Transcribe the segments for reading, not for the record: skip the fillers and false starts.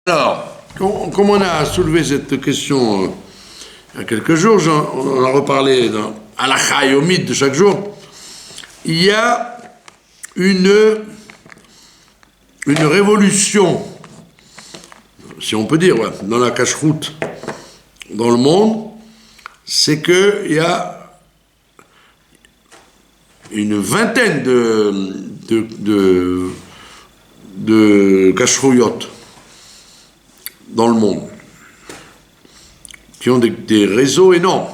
Alors, comme on a soulevé cette question il y a quelques jours, on en a reparlé dans Halakha et au mythe de chaque jour, il y a une révolution, si on peut dire, ouais, dans la cache-route dans le monde, c'est qu'il y a une vingtaine de cache-rouillottes dans le monde, qui ont des réseaux énormes.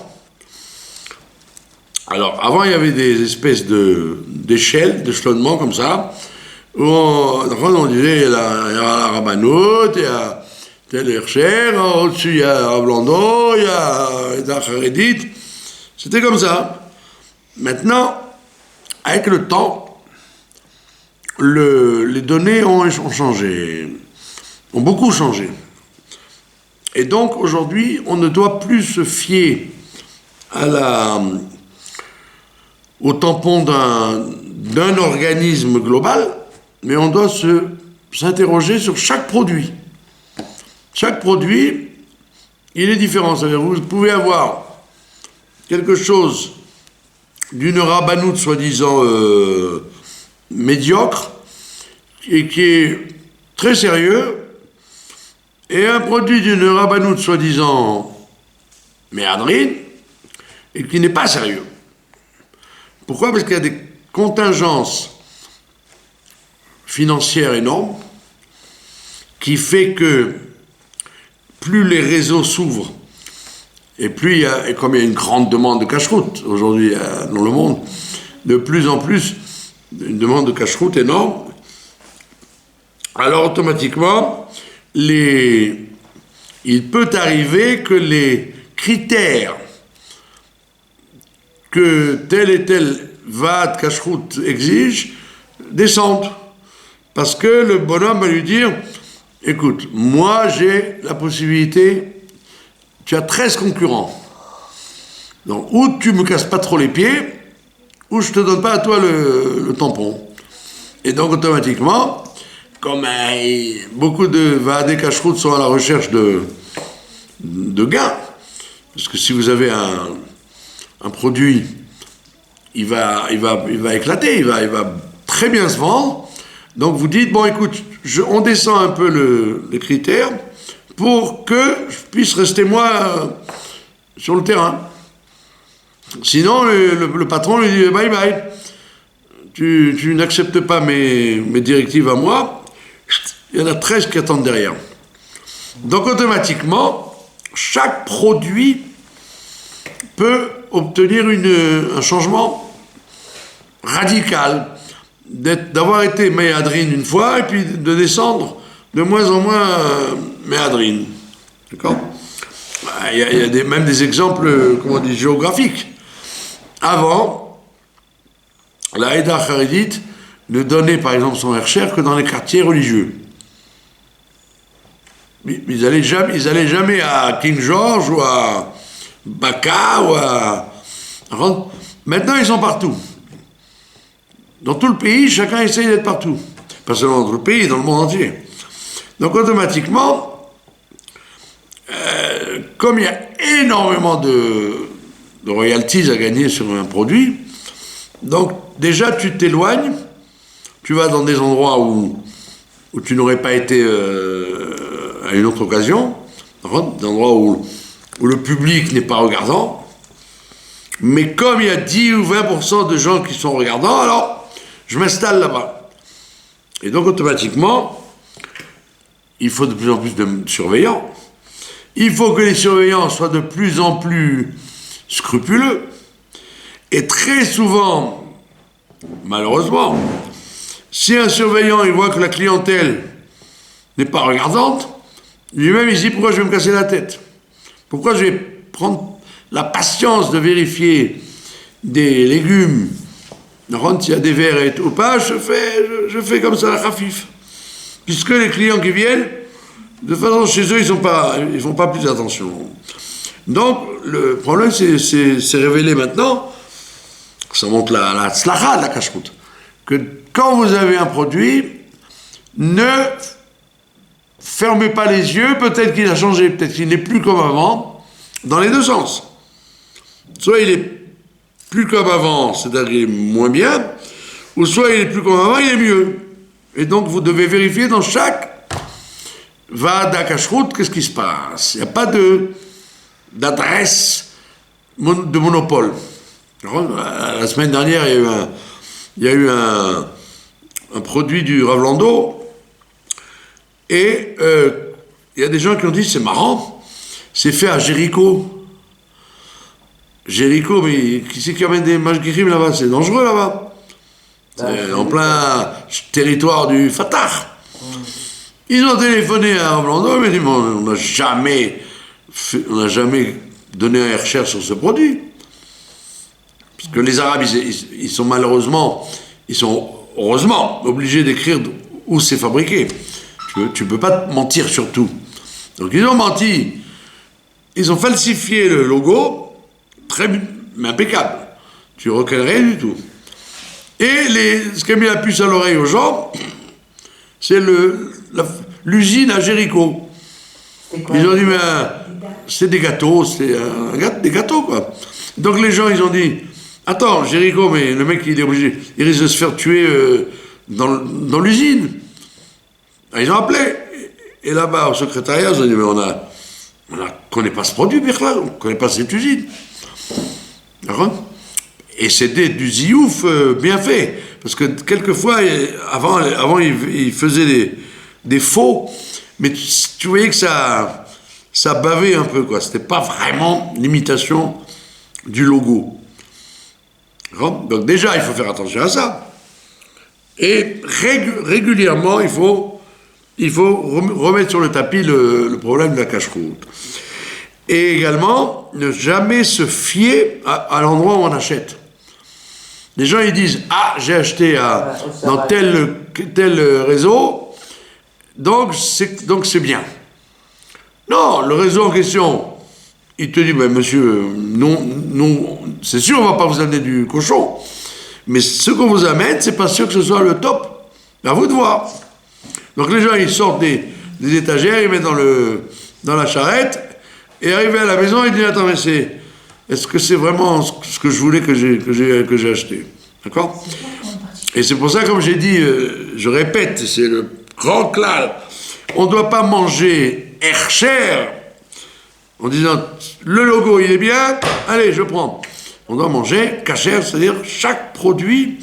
Alors, avant, il y avait des espèces d'échelles, d'échelonnements comme ça, où on disait, il y a la Rabbanout, il y a tel Hercher, au-dessus, il y a Rablando, il y a la Haredit. C'était comme ça. Maintenant, avec le temps, les données ont changé, ont beaucoup changé. Et donc, aujourd'hui, on ne doit plus se fier au tampon d'un organisme global, mais on doit s'interroger sur chaque produit. Chaque produit, il est différent. C'est-à-dire, vous pouvez avoir quelque chose d'une rabbanoute soi-disant médiocre, et qui est très sérieux, et un produit d'une rabbanoute soi-disant méadrine, et qui n'est pas sérieux. Pourquoi ? Parce qu'il y a des contingences financières énormes, qui fait que plus les réseaux s'ouvrent, et plus et comme il y a une grande demande de cache-route aujourd'hui dans le monde, de plus en plus, une demande de cache-route énorme, alors automatiquement, il peut arriver que les critères que tel et tel vat cache-route exige descendent. Parce que le bonhomme va lui dire, écoute, moi j'ai la possibilité, tu as 13 concurrents. Donc, ou tu me casses pas trop les pieds, ou je te donne pas à toi le tampon. Et donc, automatiquement, comme beaucoup de vadés cache-route sont à la recherche de gains, parce que si vous avez un produit, il va éclater, il va très bien se vendre. Donc vous dites, bon écoute, on descend un peu les critères pour que je puisse rester moi sur le terrain. Sinon, le patron lui dit, bye bye, tu n'acceptes pas mes directives à moi, il y en a 13 qui attendent derrière. Donc automatiquement, chaque produit peut obtenir un changement radical, d'avoir été méadrine une fois et puis de descendre de moins en moins méadrine. D'accord ? Il y a même des exemples, comment on dit, géographiques. Avant, la Haïda Haredit ne donnait par exemple son Hercher que dans les quartiers religieux. Ils allaient jamais à King George ou à Baka ou à... Maintenant, ils sont partout. Dans tout le pays, chacun essaye d'être partout. Pas seulement dans le pays, dans le monde entier. Donc, automatiquement, comme il y a énormément de royalties à gagner sur un produit, donc, déjà, tu t'éloignes, tu vas dans des endroits où tu n'aurais pas été à une autre occasion, des endroits où le public n'est pas regardant, mais comme il y a 10 ou 20% de gens qui sont regardants, alors je m'installe là-bas. Et donc automatiquement, il faut de plus en plus de surveillants. Il faut que les surveillants soient de plus en plus scrupuleux. Et très souvent, malheureusement, si un surveillant il voit que la clientèle n'est pas regardante, lui-même il se dit pourquoi je vais me casser la tête ? Pourquoi je vais prendre la patience de vérifier des légumes, s'il y a des vers ou pas, je fais comme ça la khafif. Puisque les clients qui viennent, de toute façon chez eux, ils font pas plus attention. Donc le problème c'est révélé maintenant, ça montre la tzlacha de la cache-route, que quand vous avez un produit, ne fermez pas les yeux, peut-être qu'il a changé, peut-être qu'il n'est plus comme avant, dans les deux sens. Soit il est plus comme avant, c'est-à-dire qu'il est moins bien, ou soit il est plus comme avant, il est mieux. Et donc vous devez vérifier dans chaque Vaad HaKashrut, qu'est-ce qui se passe. Il n'y a pas d'adresse de monopole. La semaine dernière, il y a eu un produit du Rav Lando, et il y a des gens qui ont dit, c'est marrant, c'est fait à Jéricho. Jéricho, mais qui c'est qui amène des mashgichim là-bas? C'est dangereux là-bas. C'est en plein territoire du Fatah. Ils ont téléphoné à Rav Lando, mais ils m'ont dit, on n'a jamais donné un recherche sur ce produit. Parce que les Arabes, ils sont malheureusement, ils sont heureusement obligés d'écrire où c'est fabriqué. Tu peux pas mentir sur tout. Donc ils ont menti. Ils ont falsifié le logo, mais impeccable. Tu ne reconnais rien du tout. Et ce qui a mis la puce à l'oreille aux gens, c'est l'usine à Jéricho. Ils ont dit, mais c'est des gâteaux, des gâteaux, quoi. Donc les gens, ils ont dit, attends, Jéricho, mais le mec, il est obligé, il risque de se faire tuer dans l'usine. Ils ont appelé. Et là-bas, au secrétariat, ils ont dit, mais on ne connaît pas ce produit, Birla, on ne connaît pas cette usine. D'accord? Et c'était du ziouf bien fait. Parce que quelquefois, avant ils faisaient des faux, mais tu voyais que ça bavait un peu, quoi. C'était pas vraiment l'imitation du logo. D'accord? Donc déjà, il faut faire attention à ça. Et régulièrement, il faut remettre sur le tapis le problème de la cache-route. Et également, ne jamais se fier à l'endroit où on achète. Les gens, ils disent, ah, j'ai acheté dans tel réseau, donc c'est bien. Non, le réseau en question, il te dit, ben, monsieur, non, c'est sûr, on ne va pas vous amener du cochon, mais ce qu'on vous amène, c'est pas sûr que ce soit le top. À vous de voir. Donc les gens, ils sortent des étagères, ils mettent dans la charrette, et arrivé à la maison, ils disent, attends, mais est-ce que c'est vraiment ce que je voulais que j'ai acheté? D'accord? Et c'est pour ça, comme j'ai dit, je répète, c'est le grand klal, on ne doit pas manger Hercher en disant, le logo, il est bien, allez, je prends. On doit manger kasher, c'est-à-dire chaque produit,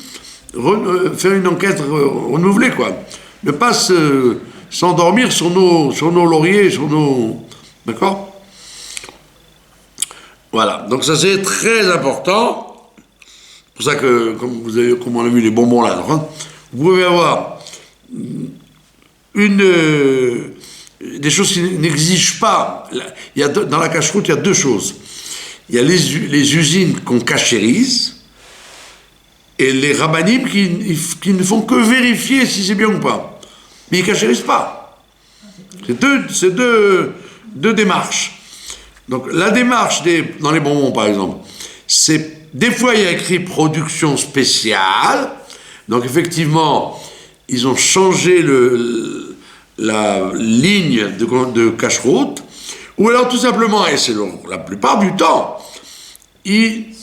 faire une enquête renouvelée, quoi. Ne pas s'endormir sur nos lauriers, d'accord? Voilà, donc ça c'est très important. C'est pour ça que, comme on a vu les bonbons là, hein, vous pouvez avoir des choses qui n'exigent pas. Dans la cache-route, il y a deux choses. Il y a les usines qu'on cachérise et les rabbanim qui ne font que vérifier si c'est bien ou pas. Mais ils ne cachérisent pas. C'est deux démarches. Donc la démarche dans les bonbons, par exemple, c'est des fois il y a écrit production spéciale. Donc effectivement, ils ont changé la ligne de cache-route. Ou alors tout simplement, et c'est la plupart du temps, ils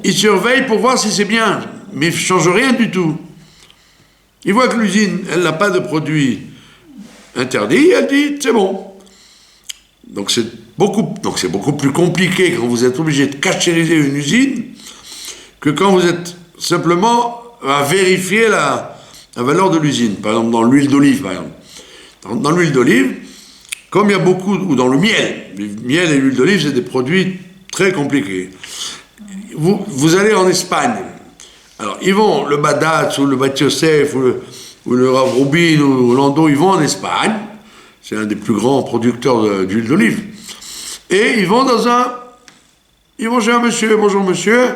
surveillent pour voir si c'est bien, mais ils ne changent rien du tout. Ils voient que l'usine, elle n'a pas de produit interdit, elle dit c'est bon. Donc c'est beaucoup plus compliqué quand vous êtes obligé de cachériser une usine que quand vous êtes simplement à vérifier la valeur de l'usine. Par exemple, dans l'huile d'olive, par exemple. Dans l'huile d'olive, comme il y a beaucoup, ou dans le miel et l'huile d'olive, c'est des produits très compliqués. Vous allez en Espagne, alors ils vont, le Badatz ou le Bat Yosef ou le Rav Rubin ou Lando, ils vont en Espagne, c'est un des plus grands producteurs d'huile d'olive, et ils vont chez un monsieur, bonjour monsieur,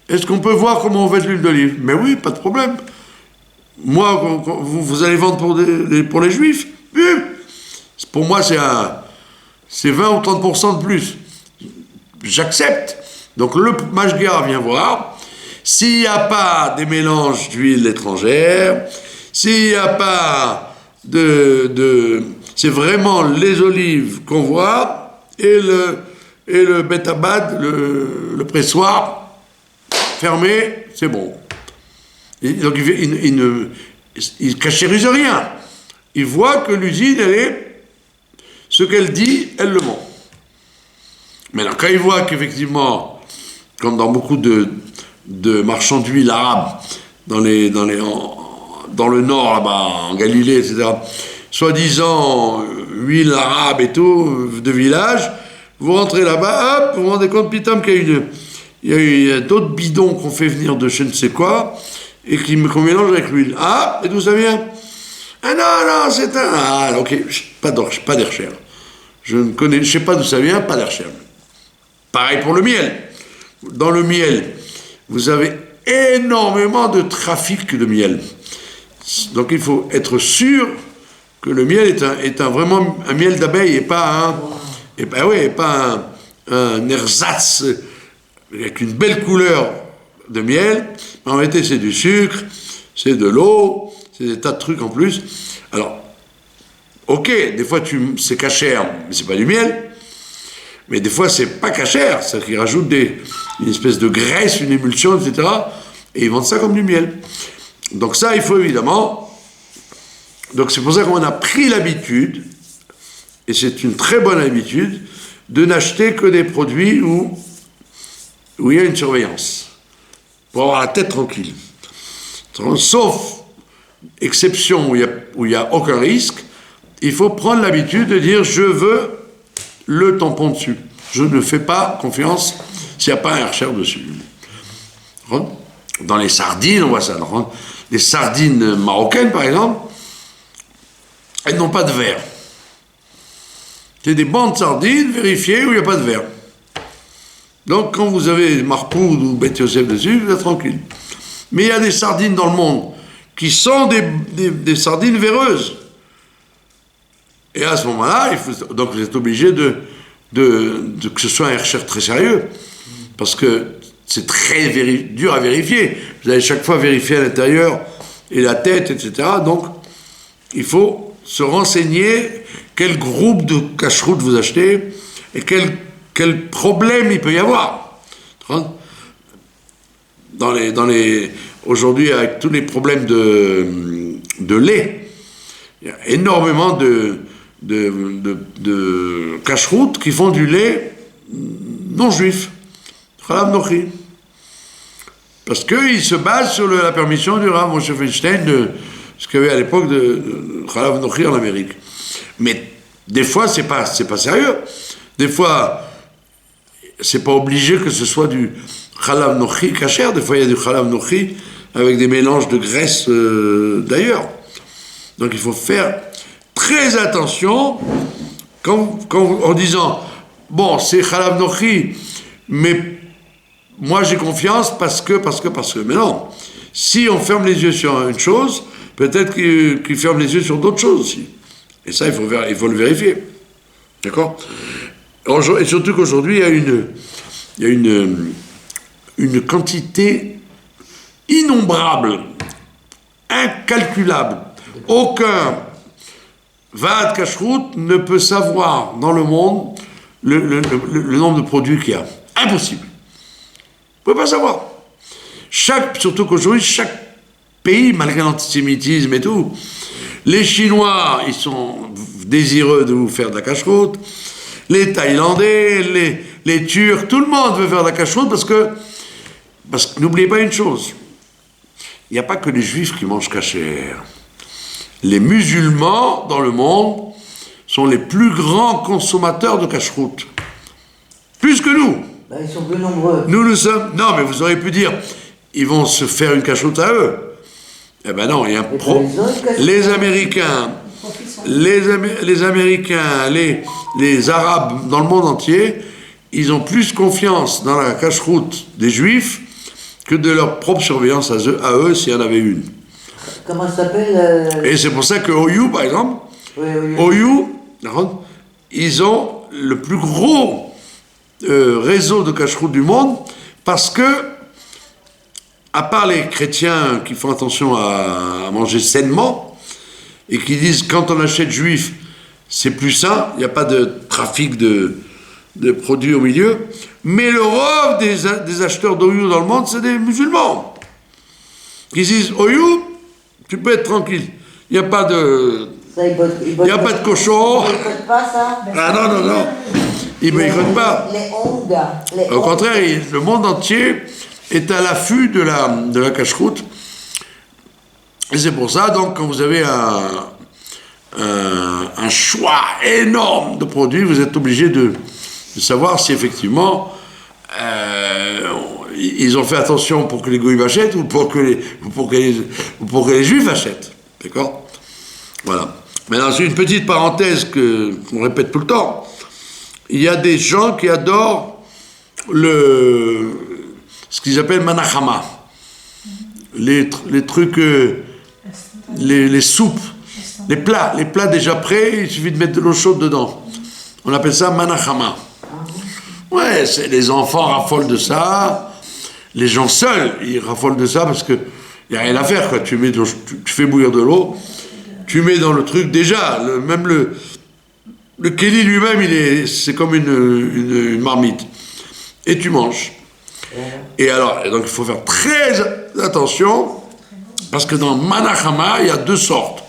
est-ce qu'on peut voir comment on fait de l'huile d'olive? Mais oui, pas de problème. Moi, vous allez vendre pour les juifs? Oui. Pour moi, c'est 20 ou 30% de plus. J'accepte. Donc le mashgiach vient voir. S'il n'y a pas des mélanges d'huile étrangère, s'il n'y a pas C'est vraiment les olives qu'on voit et le betabad, le pressoir fermé, c'est bon. Et donc il ne cachérise rien. Il voit que l'usine, elle est ce qu'elle dit, elle le vend. Maintenant, quand il voit qu'effectivement, comme dans beaucoup de marchands d'huile arabes, dans le nord, là-bas, en Galilée, etc., soi-disant huile arabe et tout, de village, vous rentrez là-bas, hop, vous vous rendez compte, pitam, qu'il y a d'autres bidons qu'on fait venir de je ne sais quoi, et qu'on mélange avec l'huile. Ah, et d'où ça vient? Ah non, c'est un... Ah, ok, pas d'Hercher. Je ne sais pas d'où ça vient, pas d'Hercher. Pareil pour le miel. Dans le miel, vous avez énormément de trafic de miel. Donc il faut être sûr que le miel est vraiment un miel d'abeille et pas un ersatz avec une belle couleur de miel. En réalité, c'est du sucre, c'est de l'eau, c'est des tas de trucs en plus. Alors, ok, des fois c'est cachère, mais c'est pas du miel. Mais des fois, c'est pas cachère, c'est-à-dire qu'ils rajoutent une espèce de graisse, une émulsion, etc. Et ils vendent ça comme du miel. Donc ça, il faut évidemment... Donc c'est pour ça qu'on a pris l'habitude, et c'est une très bonne habitude, de n'acheter que des produits où il y a une surveillance, pour avoir la tête tranquille. Sauf exception où il n'y a aucun risque, il faut prendre l'habitude de dire « je veux le tampon dessus ». Je ne fais pas confiance s'il n'y a pas un Hercher dessus. Dans les sardines, on voit ça. Les sardines marocaines, par exemple, elles n'ont pas de verre. C'est des bancs de sardines vérifiées où il n'y a pas de verre. Donc, quand vous avez Marpoud ou Beth Yosef dessus, vous êtes tranquille. Mais il y a des sardines dans le monde qui sont des sardines véreuses. Et à ce moment-là, donc vous êtes obligé que ce soit un Hercher très sérieux. Parce que c'est très dur à vérifier. Vous allez chaque fois vérifier à l'intérieur et la tête, etc. Donc, il faut se renseigner quel groupe de cacheroute vous achetez et quel problème il peut y avoir. Aujourd'hui, avec tous les problèmes de lait, il y a énormément de cacheroutes qui font du lait non juif, Chalav Nochi. Parce qu'ils se basent sur la permission du Rav Moshe Feinstein de ce qu'il y avait à l'époque de Chalav Nochi en Amérique. Mais des fois, c'est pas sérieux. Des fois, c'est pas obligé que ce soit du Chalav Nochi kasher. Des fois, il y a du Chalav Nochi avec des mélanges de graisse d'ailleurs. Donc, il faut faire très attention en disant bon, c'est Chalav Nochi, mais moi j'ai confiance parce que. Mais non, si on ferme les yeux sur une chose, peut-être qu'il ferme les yeux sur d'autres choses aussi. Et ça, il faut le vérifier. D'accord? Et surtout qu'aujourd'hui, il y a une quantité innombrable, incalculable. Aucun Vaad Kashrut ne peut savoir dans le monde le nombre de produits qu'il y a. Impossible. Vous ne pouvez pas savoir. Surtout qu'aujourd'hui, chaque pays, malgré l'antisémitisme et tout, les Chinois, ils sont désireux de vous faire de la cacheroute, les Thaïlandais, les Turcs, tout le monde veut faire de la cacheroute parce que n'oubliez pas une chose, il n'y a pas que les Juifs qui mangent kasher. Les musulmans dans le monde sont les plus grands consommateurs de cacheroute. Plus que nous. Ben, ils sont plus nombreux. Nous sommes... Non, mais vous auriez pu dire, ils vont se faire une cacheroute à eux. Eh ben non, il y a un les Américains, les Américains, les Arabes dans le monde entier, ils ont plus confiance dans la cacheroute des Juifs que de leur propre surveillance à eux s'il y en avait une. Comment ça s'appelle Et c'est pour ça que OU, par exemple, OU, ils ont le plus gros réseau de cacheroute du monde parce que à part les chrétiens qui font attention à manger sainement et qui disent quand on achète juif, c'est plus sain, il n'y a pas de trafic de produits au milieu. Mais le rôle des acheteurs d'Oyou dans le monde, c'est des musulmans. Qui disent, Oyu, tu peux être tranquille. Il n'y a pas de... Il n'y a pas de cochon. Ils ne boycottent pas ça. Ah non. Ils ne boycottent pas. Les ondes. Au contraire, le monde entier est à l'affût de la cache-route. Et c'est pour ça, donc, quand vous avez un choix énorme de produits, vous êtes obligé de savoir si effectivement ils ont fait attention pour que les goïs achètent ou pour que les juifs achètent. D'accord? Voilà. Maintenant, c'est une petite parenthèse qu'on répète tout le temps. Il y a des gens qui adorent ce qu'ils appellent manachama. Les trucs, les soupes, les plats déjà prêts, il suffit de mettre de l'eau chaude dedans. On appelle ça manachama. Ouais, les enfants raffolent de ça, les gens seuls, ils raffolent de ça parce que il n'y a rien à faire, quoi. Tu fais bouillir de l'eau, tu mets dans le truc, déjà, même le kéli lui-même, c'est comme une marmite. Et tu manges. Et donc il faut faire très attention, parce que dans manachama, il y a deux sortes.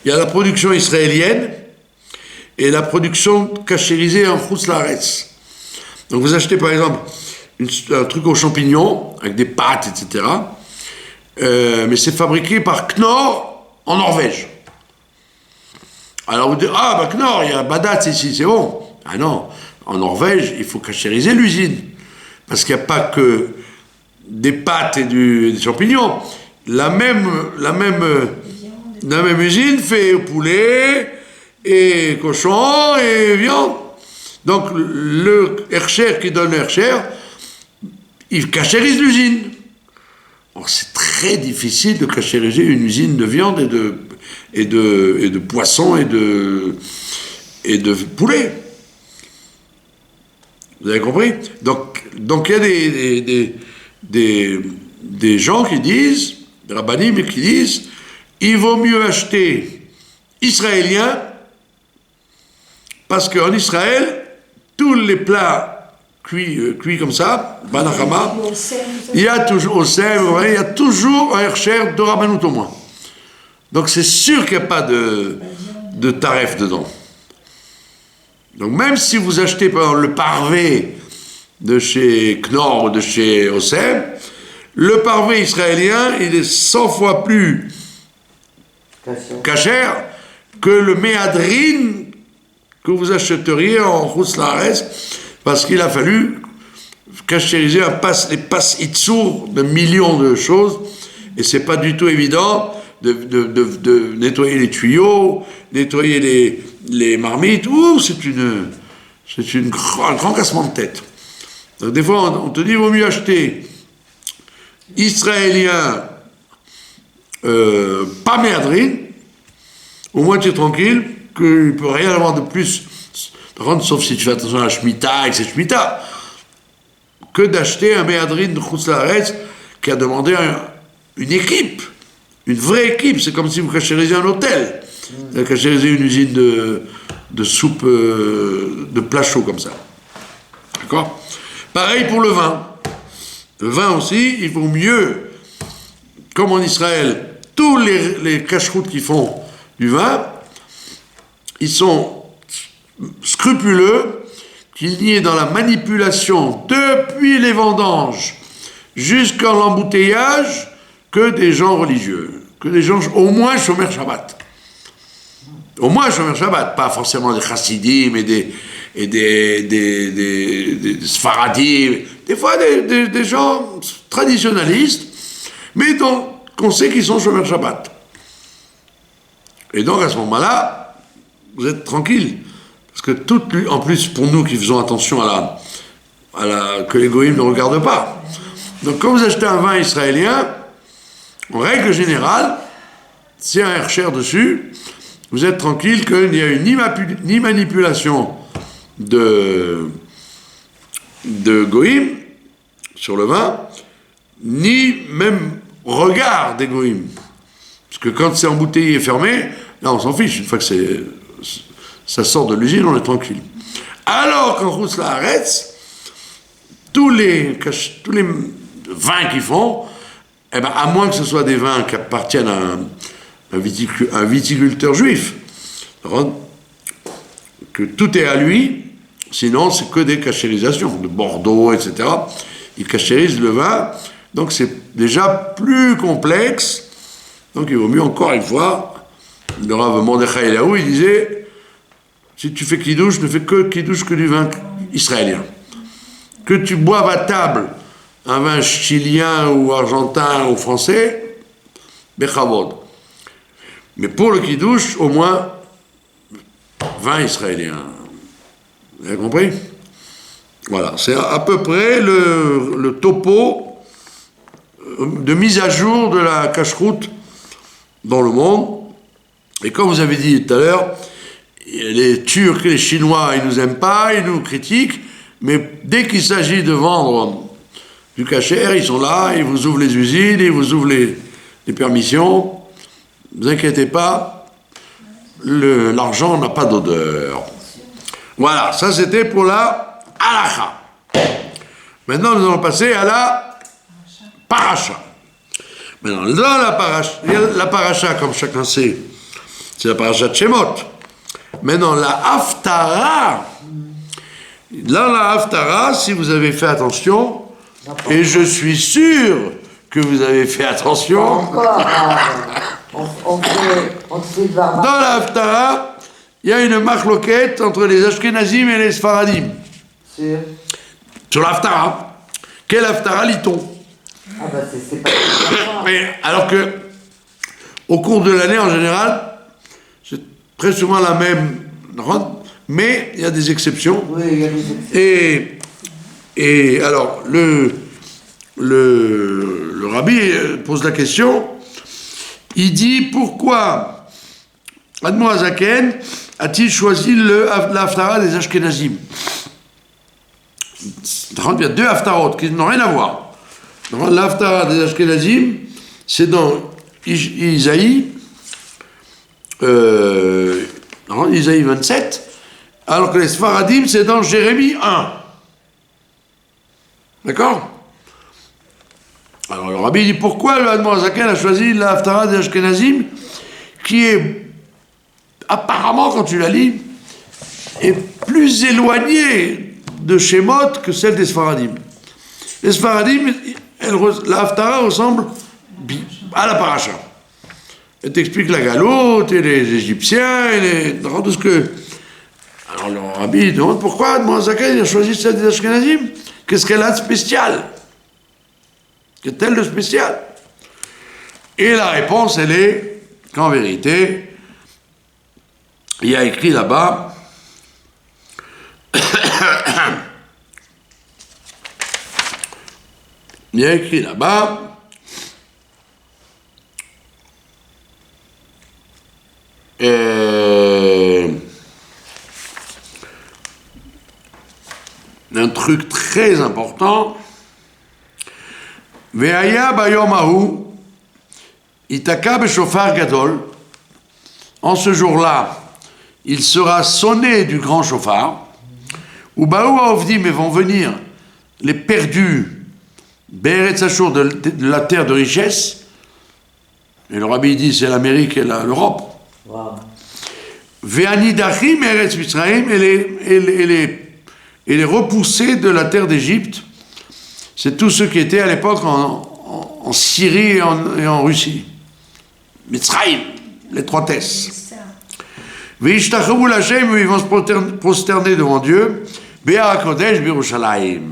Il y a la production israélienne et la production cachérisée en Chutz Laaretz. Donc vous achetez par exemple un truc aux champignons, avec des pâtes, etc. Mais c'est fabriqué par Knorr en Norvège. Alors vous dites, Knorr, il y a Badatz ici, c'est bon. Ah non, en Norvège, il faut cachériser l'usine. Parce qu'il n'y a pas que des pâtes et des champignons. La même usine fait poulet et cochon et viande. Donc le Hercher qui donne le Hercher, il cachérise l'usine. Alors, c'est très difficile de cachériser une usine de viande et de poisson et de poulet. Vous avez compris? Donc il y a des gens qui disent, des rabbinim qui disent, il vaut mieux acheter israélien parce qu'en Israël, tous les plats cuits comme ça, banachama, il y a toujours il y a toujours un hercher de rabbanout au moins. Donc c'est sûr qu'il n'y a pas de tarif dedans. Donc même si vous achetez par exemple le parvé de chez Knorr ou de chez Osem, le parvé israélien, il est 100 fois plus cachère que le méadrine que vous achèteriez en Chutz Laaretz, parce qu'il a fallu cachériser les passes itsour de millions de choses, et c'est pas du tout évident de nettoyer les tuyaux, nettoyer les marmites. C'est un grand cassement de tête. Donc des fois, on te dit, il vaut mieux acheter israélien, pas méadrine, au moins tu es tranquille, qu'il ne peut rien avoir de plus, sauf si tu fais attention à la Shemitah, et c'est Shemitah, que d'acheter un méadrine de Chutz Laaretz qui a demandé une équipe, une vraie équipe. C'est comme si vous cachérisiez un hôtel, vous cachérisiez une usine de soupe, de plats chauds comme ça. D'accord? Pareil pour le vin. Le vin aussi, il vaut mieux, comme en Israël, tous les cache-routes qui font du vin, ils sont scrupuleux qu'il n'y ait dans la manipulation, depuis les vendanges jusqu'à l'embouteillage, que des gens religieux, que des gens au moins Shomer Shabbat. Au moins Shomer Shabbat, pas forcément des chassidim et des sfaradim, des fois des gens traditionnalistes, mais qu'on sait qu'ils sont Shomer Shabbat. Et donc à ce moment-là, vous êtes tranquille, parce que en plus pour nous qui faisons attention que les goïms ne regardent pas. Donc quand vous achetez un vin israélien, en règle générale, s'il y a un hercher dessus, vous êtes tranquille qu'il n'y a eu ni manipulation de goïm sur le vin, ni même regard des goïm. Parce que quand c'est embouteillé et fermé, là on s'en fiche, une fois que ça sort de l'usine, on est tranquille. Alors qu'en Chutz La'aretz, tous les vins qu'ils font, eh ben, à moins que ce soit des vins qui appartiennent à un viticulteur juif, que tout est à lui, sinon c'est que des cachérisations, de Bordeaux, etc. Ils cachérisent le vin, donc c'est déjà plus complexe, donc il vaut mieux encore une fois, le Rav Mordechai Eliaou, il disait, si tu fais kidouche, ne fais que kidouche que du vin israélien. Que tu boives à table un vin chilien ou argentin ou français, bechavod. Mais pour le kidouche, au moins, vin israélien. Vous avez compris? Voilà, c'est à peu près le topo de mise à jour de la cache-route dans le monde. Et comme vous avez dit tout à l'heure, les Turcs et les Chinois, ils nous aiment pas, ils nous critiquent, mais dès qu'il s'agit de vendre du kasher, ils sont là, ils vous ouvrent les usines, ils vous ouvrent les permissions. Ne vous inquiétez pas, l'argent n'a pas d'odeur. Voilà, ça c'était pour la halakha. Maintenant, nous allons passer à la paracha. Maintenant, dans la paracha, comme chacun sait, c'est la paracha de Shemot. Maintenant, la haftara, dans la haftara, si vous avez fait attention, et je suis sûr que vous avez fait attention, Encore, on fait le varma. dans la haftara, il y a une machloquette entre les Ashkenazim et les Sfaradim. Sur la haftara. Quelle haftara lit-on? Ah bah c'est pas Mais alors que, au cours de l'année, en général, c'est très souvent la même, mais il y a des exceptions. Oui, il y a des exceptions. Et alors, le rabbi pose la question, il dit pourquoi Admor Hazaken a-t-il choisi l'haftara des Ashkenazim? Il y a deux haftarot qui n'ont rien à voir. L'haftara des Ashkenazim, c'est dans Isaïe, Isaïe 27, alors que les Sfaradim, c'est dans Jérémie 1. D'accord? Alors le rabbi dit pourquoi le Admor Hazaken a choisi la haftara des Ashkenazim, qui est apparemment, quand tu la lis, est plus éloignée de Shemot que celle des Sfaradim. Les Sfaradim, la haftara ressemble à la paracha. Elle t'explique la galoute et les Égyptiens et tout ce que... Alors le rabbi demande pourquoi Admor Hazaken a choisi celle des Ashkenazim. Qu'est-ce qu'elle a de spécial? Qu'est-elle de spécial? Et la réponse, elle est qu'en vérité, il y a écrit là-bas il y a écrit là-bas un truc très important. Ve'aya bayom hahu itaka b'shofar gadol. En ce jour-là, il sera sonné du grand chauffard. Ou baou haovdim, et vont venir les perdus be'eretz Ashur de la terre de richesse. Et le rabbi dit c'est l'Amérique et l'Europe. Wow. Ve'anidachim eretz Mitzrayim, et les repoussés de la terre d'Égypte, c'est tous ceux qui étaient à l'époque en Syrie et en Russie. Mitzrayim, l'étroitesse. Ve'ishtachavu l'Hashem, ils vont se prosterner devant Dieu. Be'ar HaKodesh b'Yerushalayim.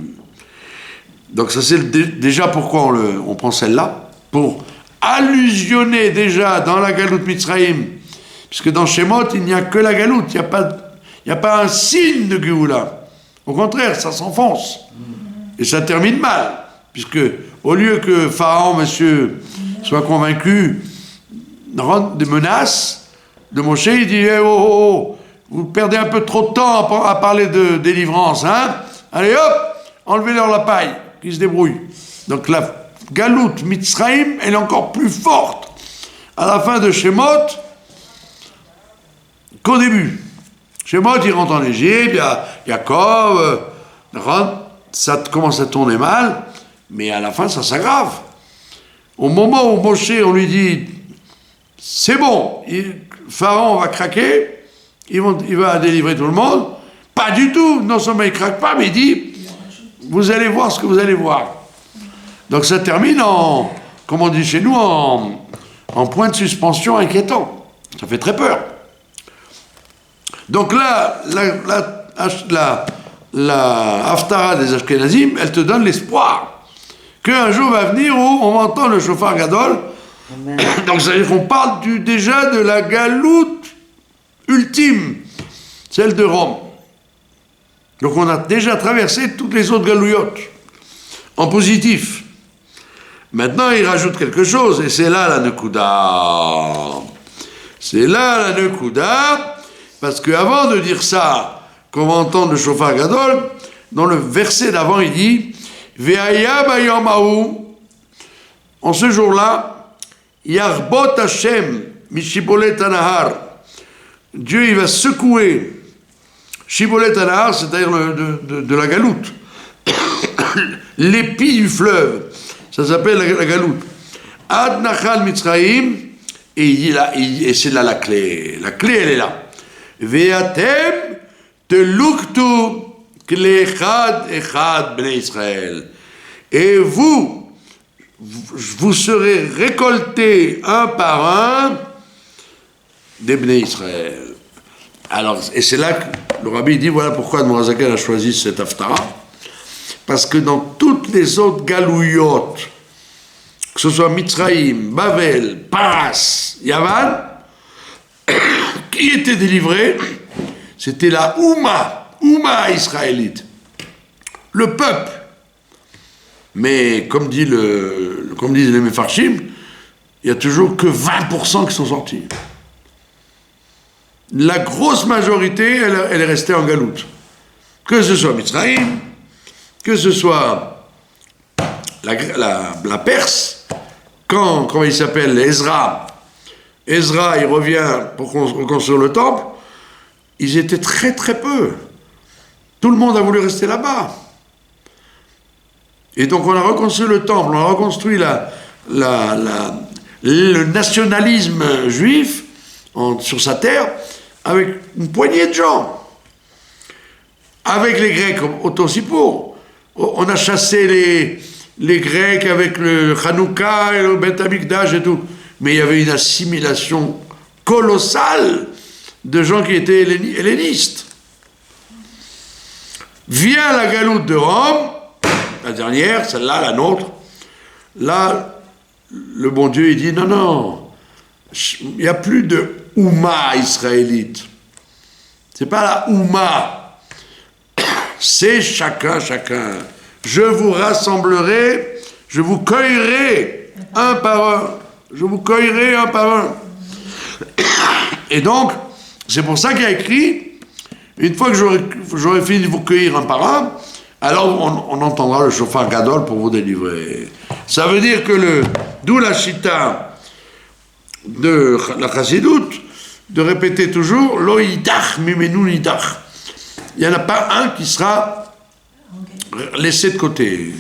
Donc ça c'est déjà pourquoi on prend celle-là, pour allusionner déjà dans la galoute Mitzrayim, puisque dans Shemot il n'y a que la galoute, il n'y a pas un signe de Géoula. Au contraire, ça s'enfonce. Et ça termine mal, puisque au lieu que Pharaon, monsieur, soit convaincu des menaces de Moshe, il dit oh, vous perdez un peu trop de temps à parler de délivrance, hein? Allez hop, enlevez-leur la paille, qu'ils se débrouillent. Donc la galoute Mitzrayim, elle est encore plus forte à la fin de Shemot qu'au début. Shemot, il rentre en Égypte, il y a Yaakov, ça commence à tourner mal, mais à la fin, ça s'aggrave. Au moment où Moshe, on lui dit, c'est bon, Pharaon va craquer, il va délivrer tout le monde, pas du tout, non seulement il craque pas, mais il dit, vous allez voir ce que vous allez voir. Donc ça termine en, comme on dit chez nous, en point de suspension inquiétant. Ça fait très peur. Donc là, la Haftara des Ashkenazim, elle te donne l'espoir qu'un jour va venir où on va entendre le chauffard Gadol. Amen. Donc ça veut dire qu'on parle déjà de la galoute ultime, celle de Rome. Donc on a déjà traversé toutes les autres galouillottes, en positif. Maintenant, il rajoute quelque chose, et c'est là la Nekuda. C'est là la Nekuda, parce qu'avant de dire ça, qu'on va entendre le chauffard Gadol, dans le verset d'avant, il dit Ve'aya bayom hahu, en ce jour-là, Yarbot Hashem mishibolet hanahar, Dieu il va secouer Shibolet hanahar, c'est-à-dire de la galoute, l'épi du fleuve. Ça s'appelle la galoute. Ad Nachal Mitzrayim, et c'est là la clé. La clé, elle est là. Ve'atem teluktu klechad echad bnei Israël. Et vous serez récoltés un par un des bnei Israël. Alors, et c'est là que le rabbi dit, voilà pourquoi Admorazaken a choisi cette haftara. Parce que dans toutes les autres galouillottes, que ce soit Mitzraïm, Bavel, Paras, Yavan, qui était délivré, c'était la Ouma israélite, le peuple. Mais comme disent les Mefarshim, il n'y a toujours que 20% qui sont sortis. La grosse majorité, elle est restée en galoute. Que ce soit Mitzraïm, que ce soit la Perse, quand il s'appelle Ezra, il revient pour reconstruire le temple, ils étaient très très peu. Tout le monde a voulu rester là-bas. Et donc on a reconstruit le temple, on a reconstruit le nationalisme juif sur sa terre avec une poignée de gens. Avec les Grecs, aussi pour. On a chassé les Grecs avec le Hanouka et le Bet Amikdash et tout. Mais il y avait une assimilation colossale de gens qui étaient hellénistes. Vient la galoute de Rome, la dernière, celle-là, la nôtre. Là, le bon Dieu, il dit, non, il n'y a plus de Ouma israélite. C'est pas la Ouma. C'est chacun. Je vous rassemblerai, je vous cueillerai un par un. Et donc, c'est pour ça qu'il a écrit, une fois que j'aurai fini de vous cueillir un par un, alors on entendra le chauffard Gadol pour vous délivrer. Ça veut dire que d'où la chita de la chassidoute, de répéter toujours Lo idach mimenu nidach. Il n'y en a pas un qui sera laissé de côté.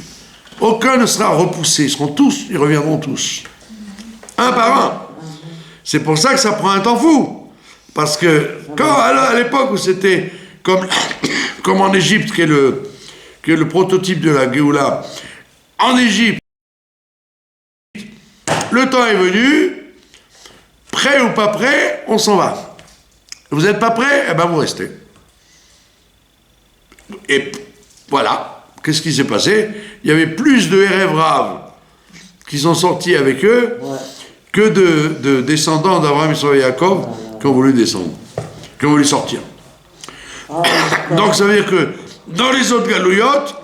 Aucun ne sera repoussé. Ils reviendront tous. Un par un. C'est pour ça que ça prend un temps fou. Parce que, à l'époque où c'était comme en Égypte, qui est le prototype de la Géoula, en Égypte, le temps est venu, prêt ou pas prêt, on s'en va. Vous n'êtes pas prêt, eh ben vous restez. Et voilà, qu'est-ce qui s'est passé? Il y avait plus de Erev Rav qui sont sortis avec eux que de descendants d'Abraham, Israël et Yaakov qui ont voulu descendre, qui ont voulu sortir. Donc ça veut dire que dans les autres galouillottes,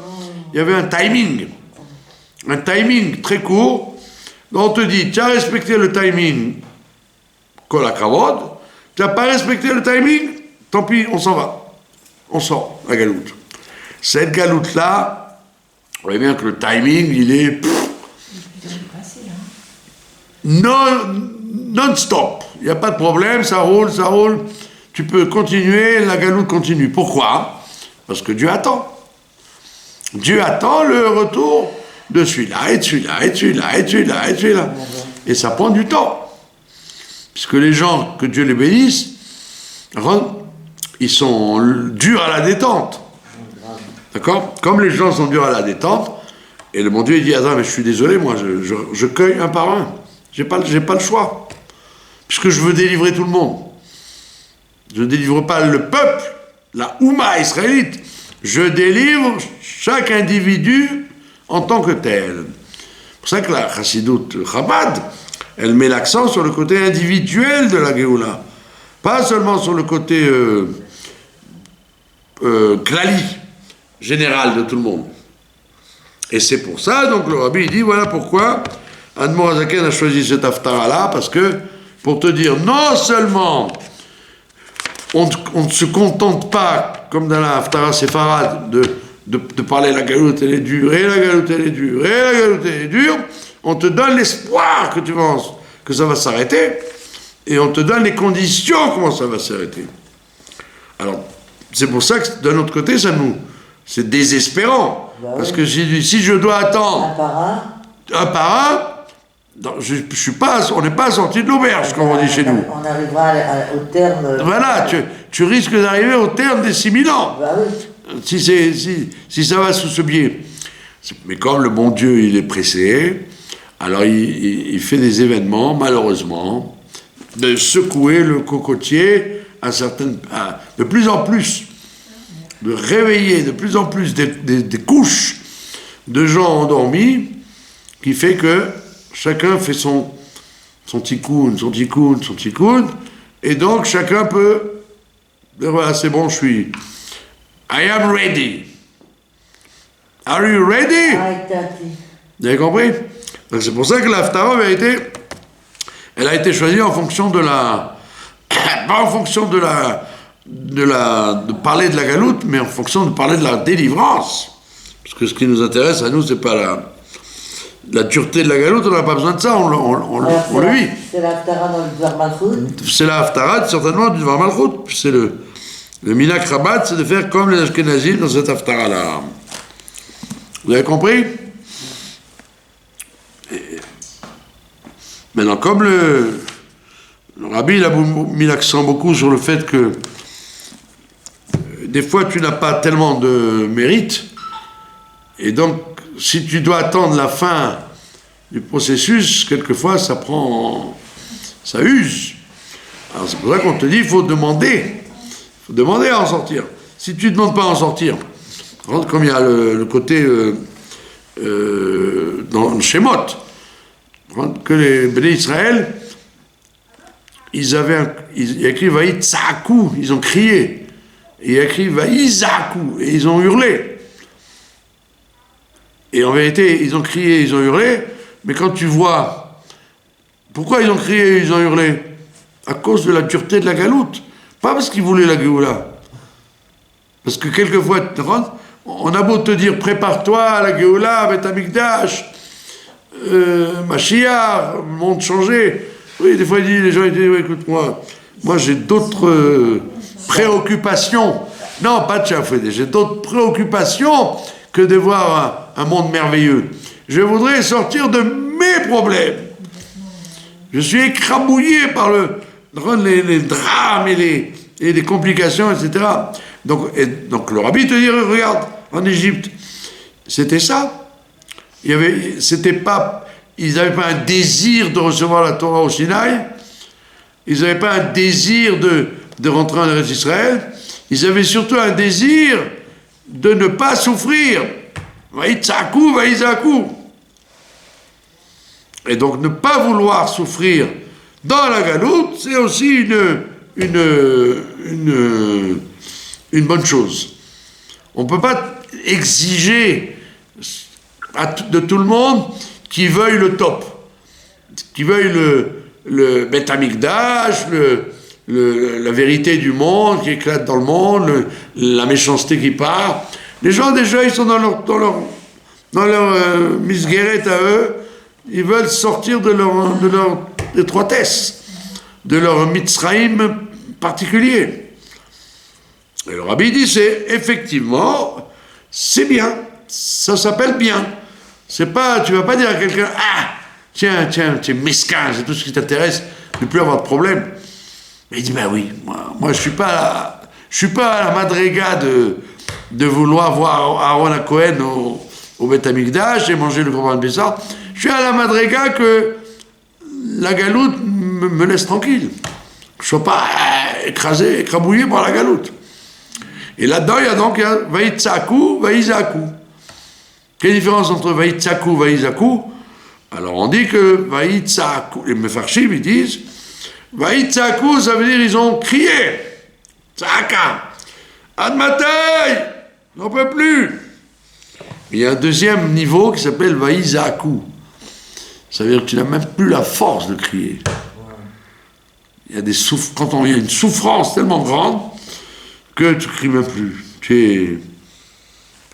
il y avait un timing très court, dont on te dit, tu as respecté le timing, kol hakavod, tu n'as pas respecté le timing, tant pis, on s'en va. On sort, la galoute. Cette galoute-là, vous voyez bien que le timing, il est non-stop. Il n'y a pas de problème, ça roule. tu peux continuer, la galoute continue. Pourquoi? Parce que Dieu attend. Dieu attend le retour de celui-là, et de celui-là, et de celui-là, et de celui-là, et de celui-là. Et ça prend du temps. Puisque les gens, que Dieu les bénisse, ils sont durs à la détente. D'accord? Comme les gens sont durs à la détente, et le bon Dieu il dit, attends, mais je suis désolé, moi, je cueille un par un. J'ai pas le choix. Puisque je veux délivrer tout le monde. Je ne délivre pas le peuple, la Oumma israélite. Je délivre chaque individu en tant que tel. C'est pour ça que la Chassidoute Chabad, elle met l'accent sur le côté individuel de la Géoula. Pas seulement sur le côté klali, général de tout le monde. Et c'est pour ça, donc le Rabbi il dit, voilà pourquoi Admor Hazaken a choisi cet haftara-là, parce que, pour te dire, non seulement on ne se contente pas, comme dans la haftara séfarade, de parler la galoute elle est dure, et la galoute elle est dure, et la galoute elle est dure, on te donne l'espoir que tu penses que ça va s'arrêter, et on te donne les conditions comment ça va s'arrêter. Alors, c'est pour ça que d'un autre côté, c'est désespérant. Parce que si je dois attendre un par un, on n'est pas sorti de l'auberge, comme on dit chez nous. On arrivera au terme. Voilà, tu risques d'arriver au terme des 6000 ans. Bah oui. Si ça va sous ce biais. Mais comme le bon Dieu, il est pressé, alors il fait des événements, malheureusement, de secouer le cocotier de plus en plus, de réveiller de plus en plus des couches de gens endormis, qui fait que chacun fait son tikkun, son tikkun, son tikkun, et donc chacun peut dire, voilà, c'est bon, je suis... I am ready. Are you ready? Vous avez compris? Donc c'est pour ça que l'Haftara elle a été choisie en fonction de la... pas en fonction de parler de la galoute, mais en fonction de parler de la délivrance. Parce que ce qui nous intéresse à nous, c'est pas la dureté de la galoute, on n'a pas besoin de ça, on le vit. C'est la Haftara dans le Dvar Malchut. C'est la Haftara, certainement, du Dvar Malchut. C'est le Minak Rabat, c'est de faire comme les Ashkenazim dans cette Haftara-là. Vous avez compris? Maintenant, comme le Rabbi, il a mis l'accent beaucoup sur le fait que des fois, tu n'as pas tellement de mérite, et donc, si tu dois attendre la fin du processus, quelquefois, ça use. Alors, c'est pour ça qu'on te dit, il faut demander à en sortir. Si tu ne demandes pas à en sortir, comme il y a le côté dans le Shemot, que les Béné Israël, ils écrit Vaït Tsakou, ils ont crié. Et il a écrit Vaïzakou, et ils ont hurlé. Et en vérité, ils ont crié, ils ont hurlé, mais quand tu vois, pourquoi ils ont crié, ils ont hurlé? À cause de la dureté de la galoute. Pas parce qu'ils voulaient la Géoula. Parce que quelquefois, on a beau te dire, prépare-toi à la Géoula, Beth Amikdash, Mashiach, monde changé. Oui, des fois, les gens disent, ouais, écoute, moi j'ai d'autres préoccupations. Non, pas de chafoué, j'ai d'autres préoccupations que de voir un monde merveilleux. Je voudrais sortir de mes problèmes. Je suis écrabouillé par les drames et les complications, etc. Donc le Rabbi te dit, regarde, en Égypte, c'était ça. Ils n'avaient pas un désir de recevoir la Torah au Sinaï. Ils n'avaient pas un désir de rentrer en Eretz Israël. Ils avaient surtout un désir de ne pas souffrir. Vaïtzakou, vaïzakou. Et donc ne pas vouloir souffrir dans la galoute, c'est aussi une bonne chose. On ne peut pas exiger de tout le monde qui veuille le top, qui veuille le Beth Amikdash, la vérité du monde qui éclate dans le monde, la méchanceté qui part. Les gens déjà, ils sont dans leur misguérette à eux, ils veulent sortir de leur étroitesse, de leur Mitzraïm particulier. Et le rabbi dit, c'est effectivement, c'est bien, ça s'appelle bien. C'est pas, tu vas pas dire à quelqu'un, ah, tiens, tu es mesquin, c'est tout ce qui t'intéresse, ne plus avoir de problème. Mais il dit, ben oui, moi je suis pas à la madriga de vouloir voir Aaron Cohen au Beth Amikdash et manger le Corban Pessah. Je suis à la madriga que la galoute me laisse tranquille. Je ne sois pas écrasé, écrabouillé par la galoute. Et là-dedans, il y a Vaïtsaku, Vaïzaku. Quelle différence entre Vaïtsaku, Vaïzaku? Alors on dit que Vaïtsaku, les Mefarshim, ils disent, Vaïtsaku, ça veut dire ils ont crié. Tsaka, Admatei, n'en peut plus. Il y a un deuxième niveau qui s'appelle Vaïzaku. Ça veut dire que tu n'as même plus la force de crier. Il y a quand il y a une souffrance tellement grande que tu ne cries même plus. Tu es,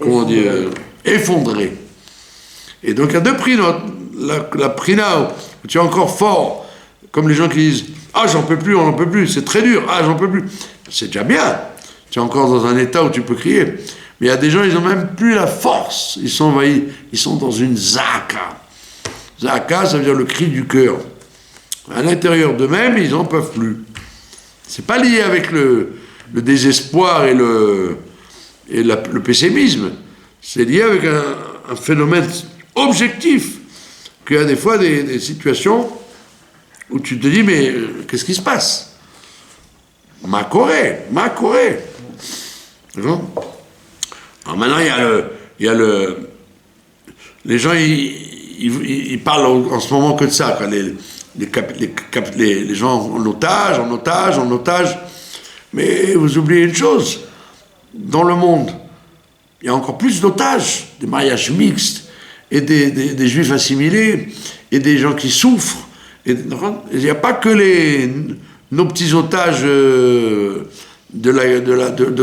comment dire, effondré. Et donc il y a deux prix. La prina où tu es encore fort, comme les gens qui disent « Ah, j'en peux plus, on n'en peut plus, c'est très dur, ah, j'en peux plus ». C'est déjà bien. Tu es encore dans un état où tu peux crier. Mais il y a des gens, ils n'ont même plus la force. Ils sont envahis. Ils sont dans une zaka. Zaka, ça veut dire le cri du cœur. À l'intérieur d'eux-mêmes, ils n'en peuvent plus. C'est pas lié avec le désespoir et le pessimisme. C'est lié avec un phénomène objectif. Qu'il y a des fois des situations où tu te dis, mais qu'est-ce qui se passe? Ma Corée. Alors maintenant, il y a les gens, ils parlent en ce moment que de ça, quoi. Les gens en otage. Mais vous oubliez une chose, dans le monde, il y a encore plus d'otages, des mariages mixtes, et des juifs assimilés, et des gens qui souffrent. Il n'y a pas que nos petits otages de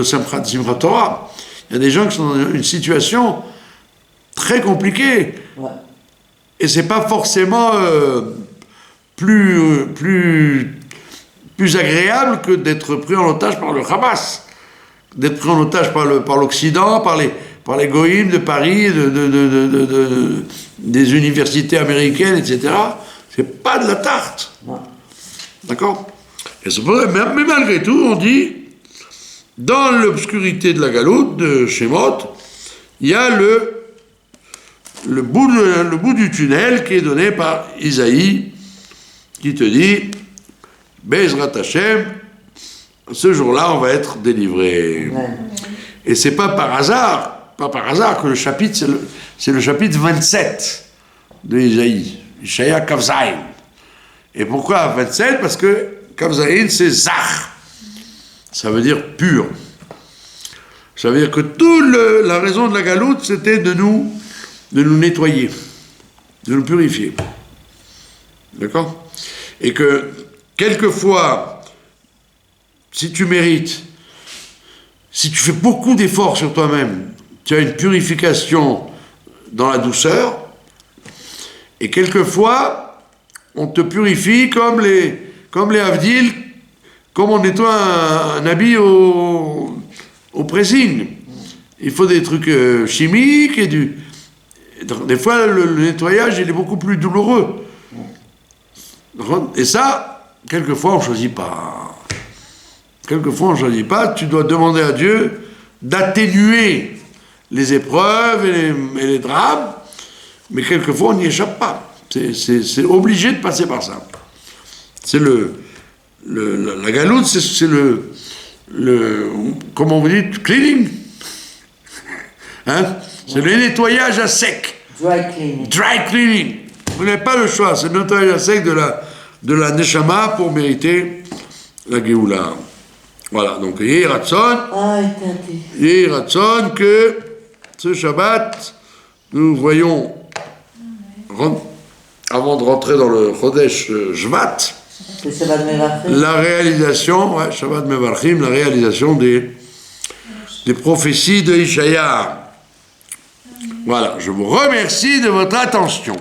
Simchat Torah. Il y a des gens qui sont dans une situation très compliquée. Ouais. Et c'est pas forcément plus agréable que d'être pris en otage par le Hamas, d'être pris en otage par l'Occident, par les goïms de Paris, des universités américaines, etc. C'est pas de la tarte. Ouais. D'accord? Mais malgré tout, on dit, dans l'obscurité de la galoute de Shemot, il y a le bout du tunnel qui est donné par Isaïe, qui te dit, Bezrat Hashem, ce jour-là, on va être délivré. Ouais. Et c'est pas par hasard que le chapitre, c'est le chapitre 27 de Isaïe, Ishaya Kavzaïn. Et pourquoi 27? Parce que Kavzaïn, c'est Zach. Ça veut dire pur. Ça veut dire que la raison de la galoute, c'était de nous nettoyer, de nous purifier. D'accord? Et que, quelquefois, si tu mérites, si tu fais beaucoup d'efforts sur toi-même, tu as une purification dans la douceur, et quelquefois, on te purifie comme les Havdil, comme on nettoie un habit au pressing. Il faut des trucs chimiques et des fois, le nettoyage, il est beaucoup plus douloureux. Et ça, quelquefois, on ne choisit pas. Tu dois demander à Dieu d'atténuer les épreuves et les drames, mais quelquefois, on n'y échappe pas. C'est obligé de passer par ça. C'est la galoute, c'est comment vous dites, cleaning, hein? C'est le nettoyage à sec. Dry cleaning. Vous n'avez pas le choix, c'est le nettoyage à sec de la neshama pour mériter la Géoula. Voilà, donc Yehi Ratson que ce Shabbat, nous voyons, avant de rentrer dans le Chodesh Shvat, la réalisation, Shabbat Mevarchim, la réalisation des prophéties de Ishaïa. Voilà, je vous remercie de votre attention.